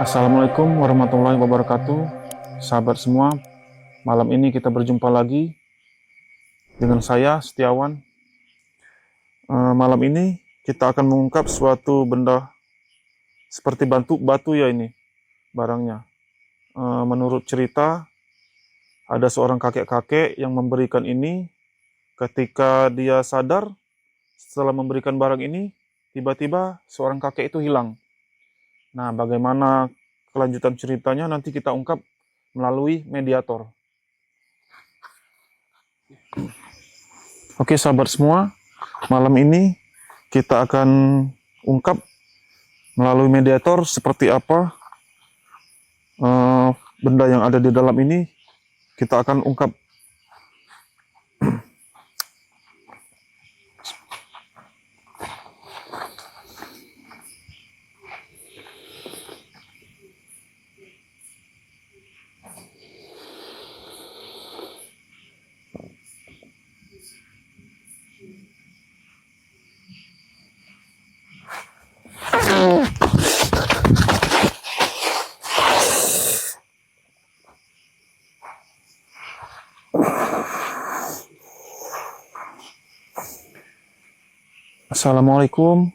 Assalamualaikum warahmatullahi wabarakatuh. Sahabat semua, malam ini kita berjumpa lagi dengan saya, Setiawan. Malam ini kita akan mengungkap suatu benda seperti batu ya ini barangnya. Menurut cerita, ada seorang kakek-kakek yang memberikan ini. Ketika dia sadar, setelah memberikan barang ini, tiba-tiba seorang kakek itu hilang. Nah, bagaimana kelanjutan ceritanya nanti kita ungkap melalui mediator. Oke, sahabat semua, malam ini kita akan ungkap melalui mediator seperti apa benda yang ada di dalam ini. Kita akan ungkap. Assalamualaikum.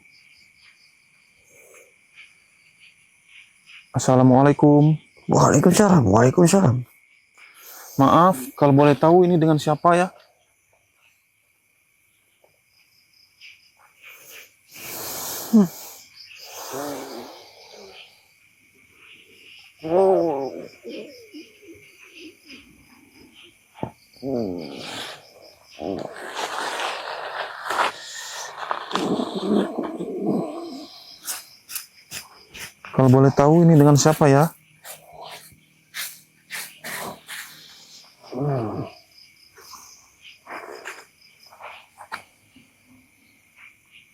Assalamualaikum. Waalaikumsalam, waalaikumsalam. Maaf, kalau boleh tahu ini dengan siapa ya? Kalau boleh tahu ini dengan siapa ya?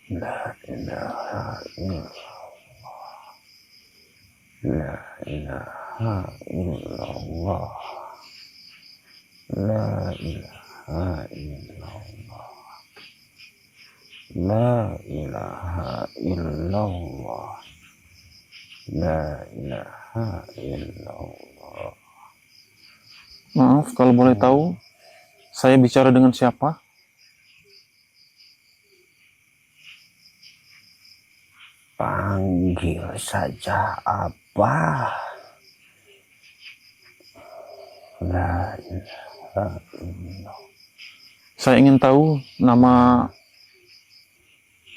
La ilaha illallah. La ilaha illallah. La ilaha illallah. La ilaha illallah. La ilaha illallah. Maaf, kalau boleh tahu saya bicara dengan siapa? Panggil saja Abah. La ilaha illallah. Saya ingin tahu nama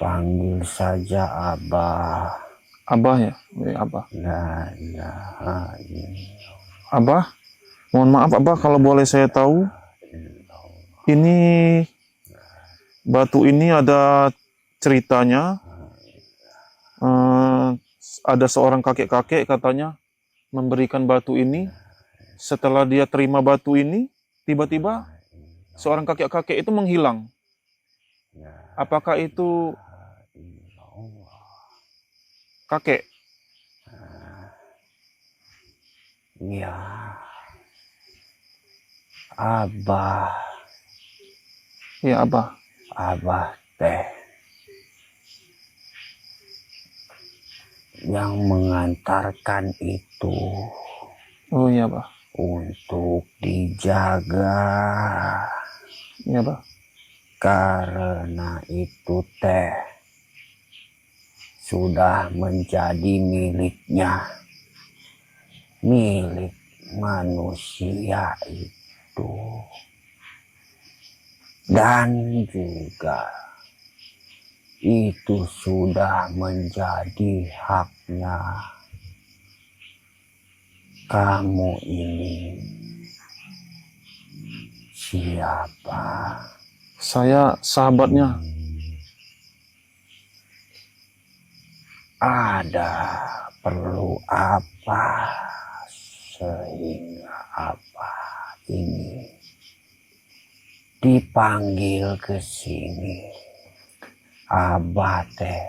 Panggil saja Abah. Abah ya? Abah. La ilaha illallah. Abah, mohon maaf Abah kalau boleh saya tahu, ini batu ini ada ceritanya. Ada seorang kakek-kakek katanya memberikan batu ini. Setelah dia terima batu ini, tiba-tiba seorang kakek-kakek itu menghilang. Apakah itu kakek? Ya, Abah. Ya Abah. Abah teh yang mengantarkan itu Oh iya Abah. untuk dijaga. Iya Abah. Karena itu teh sudah menjadi miliknya, milik manusia itu, dan juga itu sudah menjadi haknya. Kamu ini siapa? Saya sahabatnya. Ada perlu apa sehingga apa ini dipanggil ke sini? Abah teh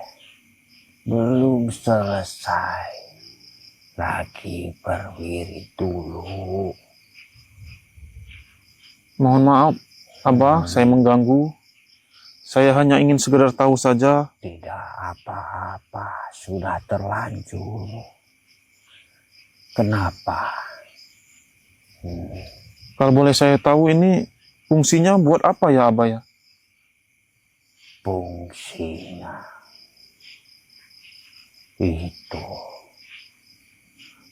belum selesai lagi berwirid dulu. Mohon maaf Abah, saya mengganggu. Saya hanya ingin sekedar tahu saja. Tidak apa-apa, sudah terlanjur. Kenapa? Kalau boleh saya tahu ini fungsinya buat apa ya Abah ya? Fungsinya itu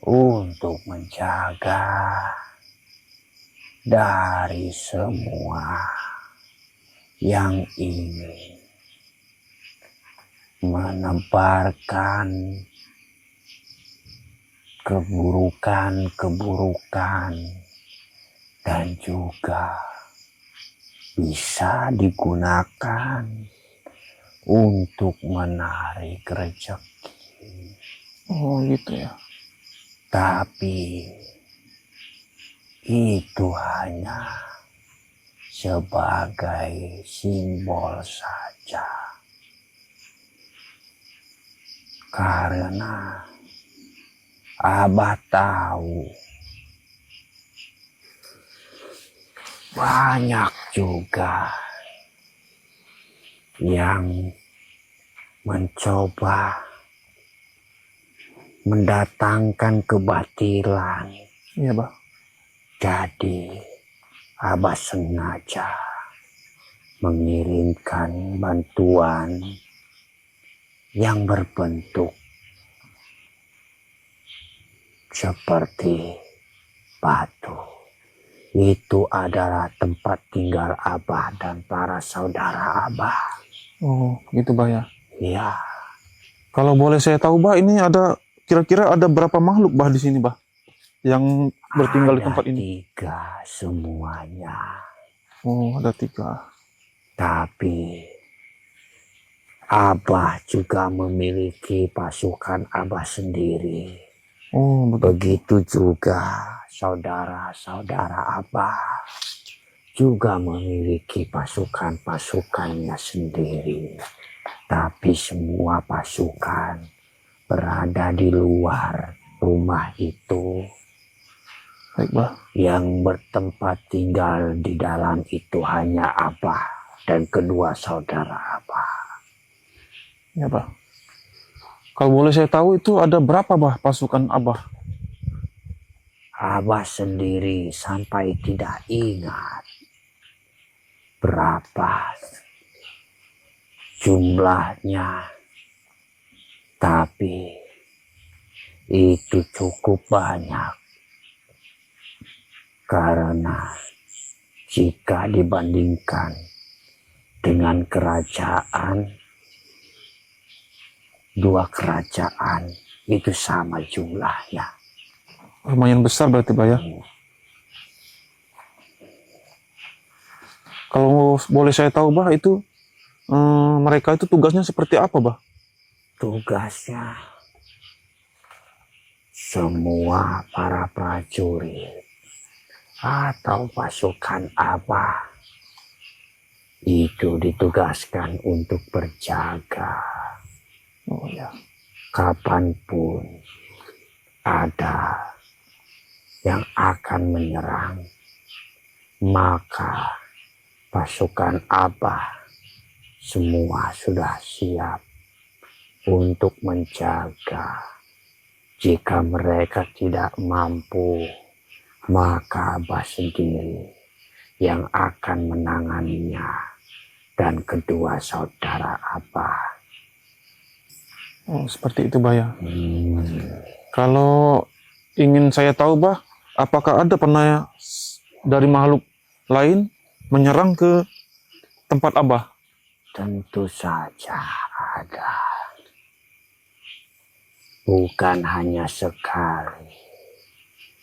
untuk menjaga dari semua yang ingin menebarkan keburukan-keburukan, dan juga bisa digunakan untuk menarik rezeki. Oh gitu ya. Tapi itu hanya sebagai simbol saja. Karena Abah tahu banyak juga yang mencoba mendatangkan kebatilan. Iya Bah. Jadi Abah sengaja mengirimkan bantuan yang berbentuk seperti batu. Itu adalah tempat tinggal Abah dan para saudara Abah. Oh gitu Bah ya. Ya, Kalau boleh saya tahu Bah, ini ada kira-kira ada berapa makhluk Bah di sini Bah yang bertinggal di tempat ada ini? 3 semuanya. Oh ada 3. Tapi Abah juga memiliki pasukan Abah sendiri. Oh begitu. Begitu juga saudara-saudara Abah juga memiliki pasukan-pasukannya sendiri. Tapi semua pasukan berada di luar rumah itu. Baik Bah. Yang bertempat tinggal di dalam itu hanya Abah dan kedua saudara Abah. Ya Bah. Kalau boleh saya tahu itu ada berapa Bah pasukan Abah? Abah sendiri sampai tidak ingat berapa jumlahnya, tapi itu cukup banyak. Karena jika dibandingkan dengan kerajaan, 2 kerajaan itu sama jumlahnya. Lumayan besar berarti Bah ya. Kalau boleh saya tahu Bah itu mereka itu tugasnya seperti apa Bah? Tugasnya semua para prajurit atau pasukan Abah itu ditugaskan untuk berjaga. Oh ya. Kapanpun ada yang akan menyerang, maka pasukan Abah semua sudah siap untuk menjaga. Jika mereka tidak mampu, maka Abah sendiri yang akan menanganinya dan kedua saudara Abah. Oh seperti itu Bah ya. Kalau ingin saya tahu Bah, apakah ada pernah dari makhluk lain menyerang ke tempat Abah? Tentu saja ada. Bukan hanya sekali.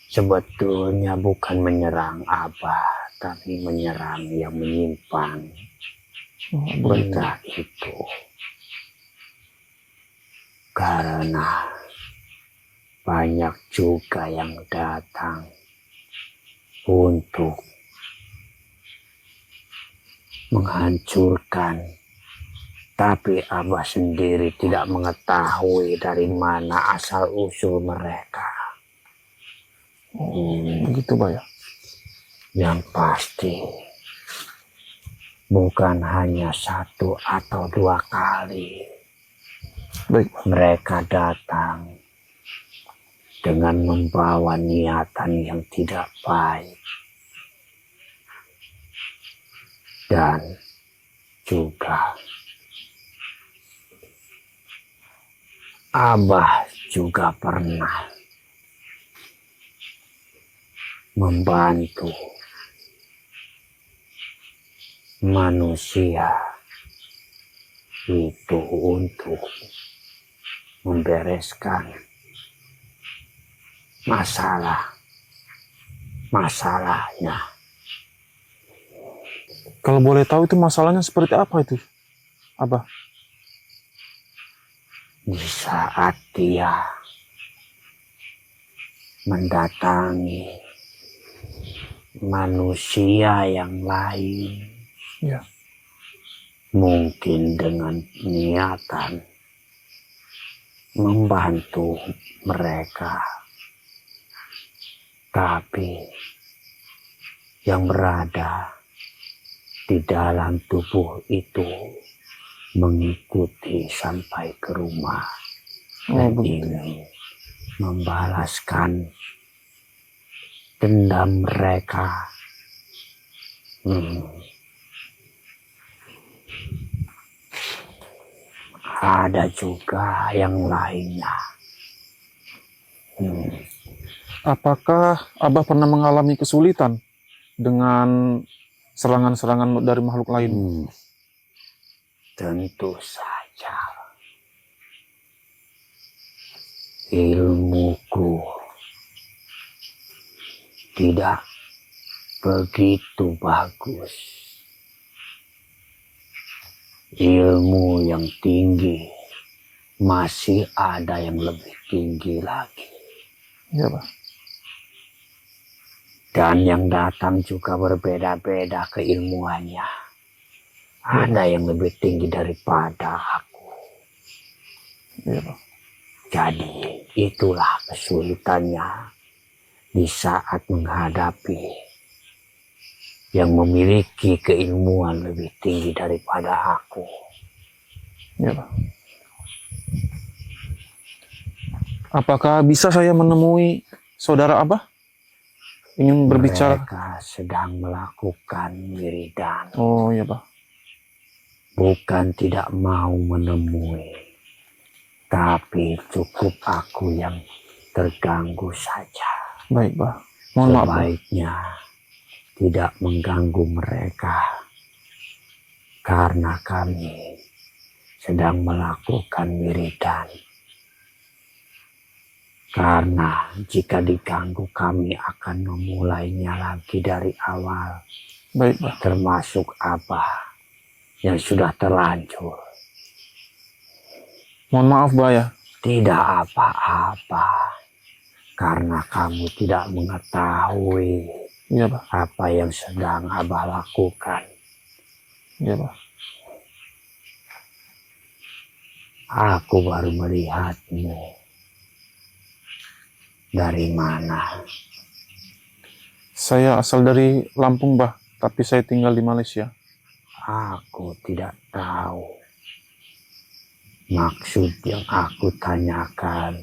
Sebetulnya bukan menyerang Abah, tapi menyerang yang menyimpan benda itu. Karena banyak juga yang datang untuk menghancurkan, tapi Abah sendiri tidak mengetahui dari mana asal-usul mereka. Begitu Bah ya. Yang pasti bukan hanya 1 atau 2 kali Baik. mereka datang dengan membawa niatan yang tidak baik. Dan juga Abah juga pernah membantu manusia itu untuk membereskan masalahnya. Kalau boleh tahu itu masalahnya seperti apa itu, Abah? Di saat dia mendatangi manusia yang lain, Ya. mungkin dengan niatan membantu mereka, tapi yang berada di dalam tubuh itu mengikuti sampai ke rumah dan ingin membalaskan dendam mereka. Ada juga yang lainnya. Apakah Abah pernah mengalami kesulitan dengan serangan-serangan dari makhluk lain? Tentu saja. Ilmuku tidak begitu bagus. Ilmu yang tinggi masih ada yang lebih tinggi lagi. Ya, Pak. Dan yang datang juga berbeda-beda keilmuannya. Ada yang lebih tinggi daripada aku. Ya, Pak. Jadi itulah kesulitannya di saat menghadapi yang memiliki keilmuan lebih tinggi daripada aku. Ya, Pak. Apakah bisa saya menemui saudara Abah? Ingin berbicara. Mereka sedang melakukan wiridan. Oh, ya, Pak. Bukan tidak mau menemui, tapi cukup aku yang terganggu saja. Baik, Pak. Mohon maaf, Pak. Sebaiknya tidak mengganggu mereka, karena kami sedang melakukan wiridan. Karena jika diganggu kami akan memulainya lagi dari awal. Baik, Pak. Termasuk Abah yang sudah terlanjur. Mohon maaf, Pak ya. Tidak apa-apa, karena kamu tidak mengetahui Iya, Pak. apa yang sedang Abah lakukan. Iya, Pak. Aku baru melihatmu. Dari mana? Saya asal dari Lampung, Pak, tapi saya tinggal di Malaysia. Aku tidak tahu. Maksud yang aku tanyakan,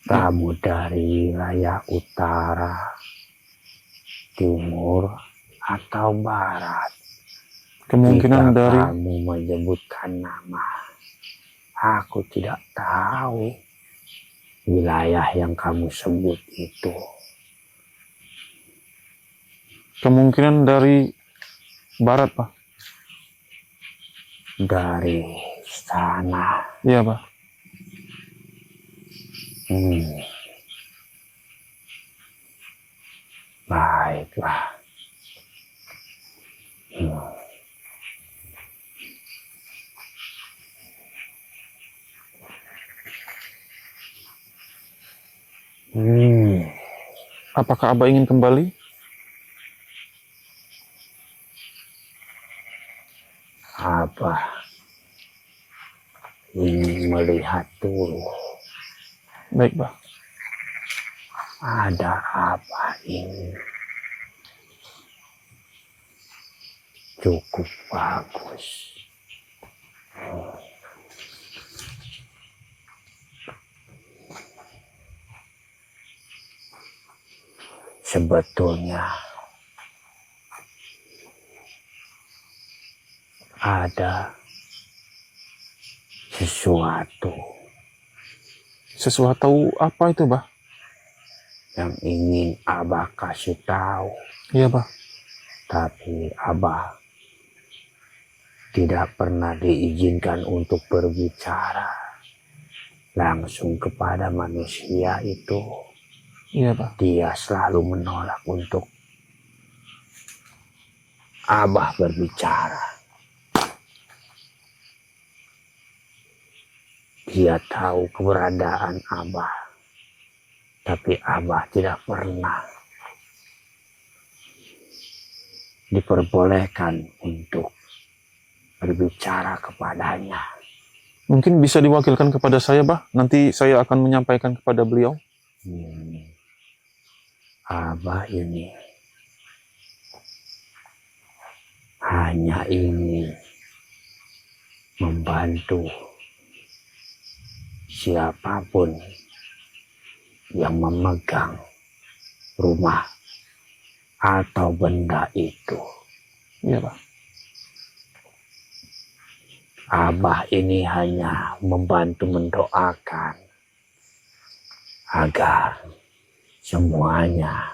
kamu dari wilayah utara, timur, atau barat? Kemungkinan Jika dari... kamu menyebutkan nama, aku tidak tahu wilayah yang kamu sebut itu. Kemungkinan dari barat, Pak. Dari sana. Iya, Pak. Baiklah. Apakah Abah ingin kembali? Abah ingin melihat dulu. Baik, Pak. Ada apa ini? Cukup bagus. Sebetulnya ada sesuatu Sesuatu apa itu, Bah? yang ingin Abah kasih tahu, Iya, Bah. tapi Abah tidak pernah diizinkan untuk berbicara langsung kepada manusia itu. Iya, Bah. Dia selalu menolak untuk Abah berbicara. Dia tahu keberadaan Abah, tapi Abah tidak pernah diperbolehkan untuk berbicara kepadanya. Mungkin bisa diwakilkan kepada saya, Bah. Nanti saya akan menyampaikan kepada beliau. Abah ini hanya ingin membantu siapapun yang memegang rumah atau benda itu. Iya, Bah. Abah ini hanya membantu mendoakan agar semuanya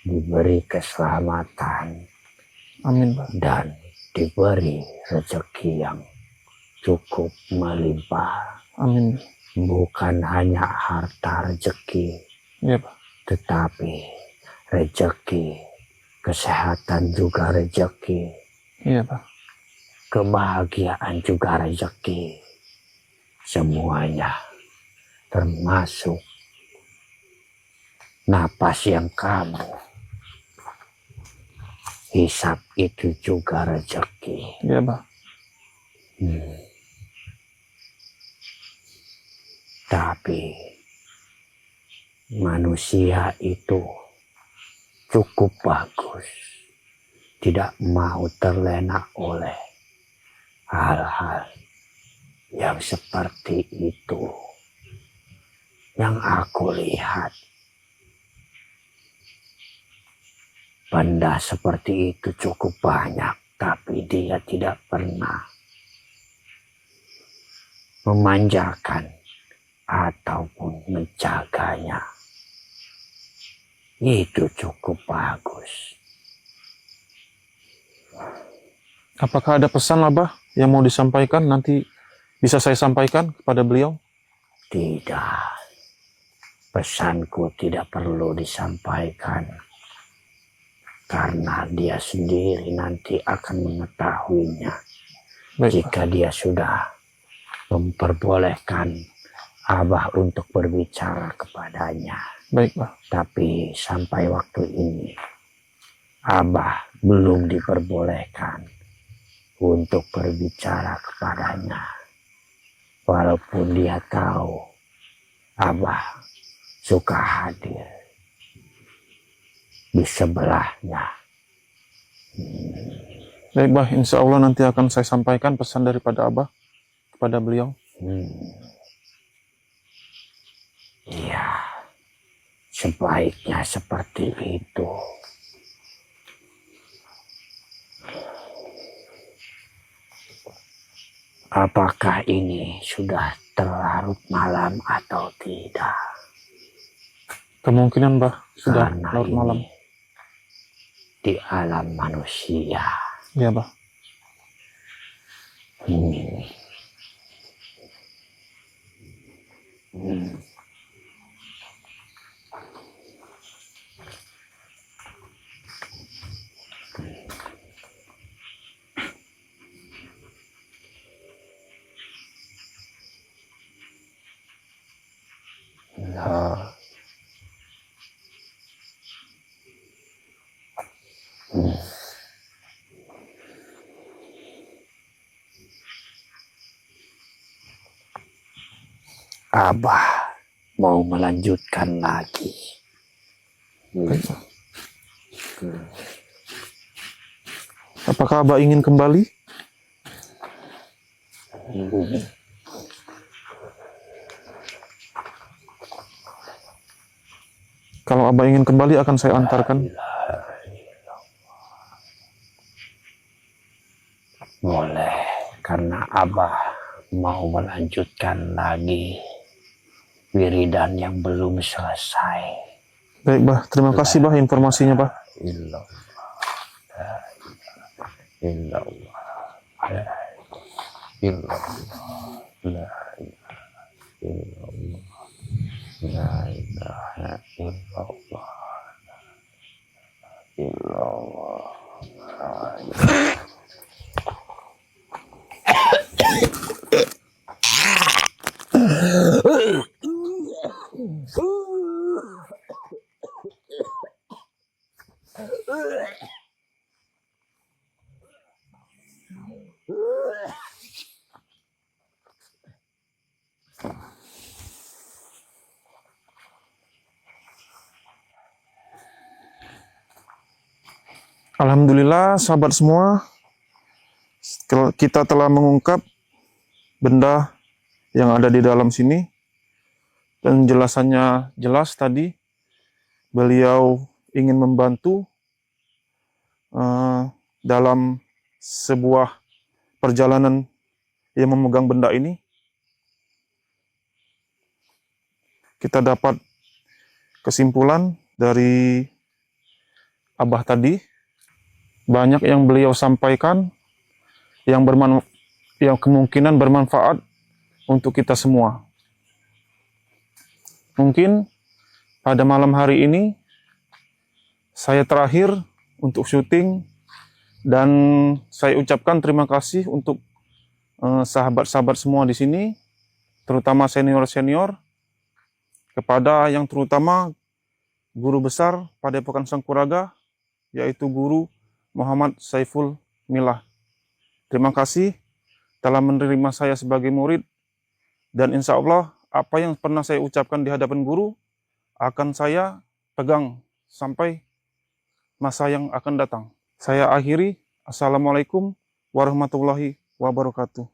diberi keselamatan. Amin, Bah. Dan diberi rezeki yang cukup melimpah. Amin. Bukan hanya harta rezeki, Iya, Bah. tetapi rezeki, kesehatan juga rezeki, Iya, Bah. kebahagiaan juga rezeki. Semuanya termasuk napas yang kamu hisap itu juga rezeki. Iya, Bah. Tapi manusia itu cukup bagus, tidak mau terlena oleh hal-hal yang seperti itu. Yang aku lihat, benda seperti itu cukup banyak, tapi dia tidak pernah memanjakan ataupun menjaganya. Itu cukup bagus. Apakah ada pesan, Abah, yang mau disampaikan? Nanti bisa saya sampaikan kepada beliau? Tidak. Pesanku tidak perlu disampaikan. Karena dia sendiri nanti akan mengetahuinya. Baik, jika dia sudah memperbolehkan Abah untuk berbicara kepadanya. Baik, Bah. Tapi sampai waktu ini Abah belum diperbolehkan untuk berbicara kepadanya. Walaupun dia tahu Abah suka hadir di sebelahnya. Baik, Bah. Insya Allah nanti akan saya sampaikan pesan daripada Abah kepada beliau. Iya, sebaiknya seperti itu. Apakah ini sudah terlarut malam atau tidak? Kemungkinan, Bah, sudah Karena larut ini malam. di alam manusia. Iya, Bah. Nah. Abah mau melanjutkan lagi. Baik, Bah. Apakah Abah ingin kembali? Kalau Abah ingin kembali akan saya antarkan. Boleh, karena Abah mau melanjutkan lagi wiridan yang belum selesai. Baik, Bah. Terima kasih, Bah, informasinya, Bah. Illallah, illallah, illallah, la ilaha illallah, illallah. Alhamdulillah, sahabat semua, kita telah mengungkap benda yang ada di dalam sini. Penjelasannya jelas tadi. Beliau ingin membantu dalam sebuah perjalanan yang memegang benda ini. Kita dapat kesimpulan dari Abah tadi, banyak yang beliau sampaikan yang kemungkinan bermanfaat untuk kita semua. Mungkin pada malam hari ini saya terakhir untuk syuting, dan saya ucapkan terima kasih untuk sahabat-sahabat semua di sini, terutama senior-senior, kepada yang terutama guru besar Padepokan Sangkuraga, yaitu Guru Muhammad Saiful Milah. Terima kasih telah menerima saya sebagai murid, dan insya Allah apa yang pernah saya ucapkan di hadapan guru akan saya pegang sampai masa yang akan datang. Saya akhiri. Assalamualaikum warahmatullahi wabarakatuh.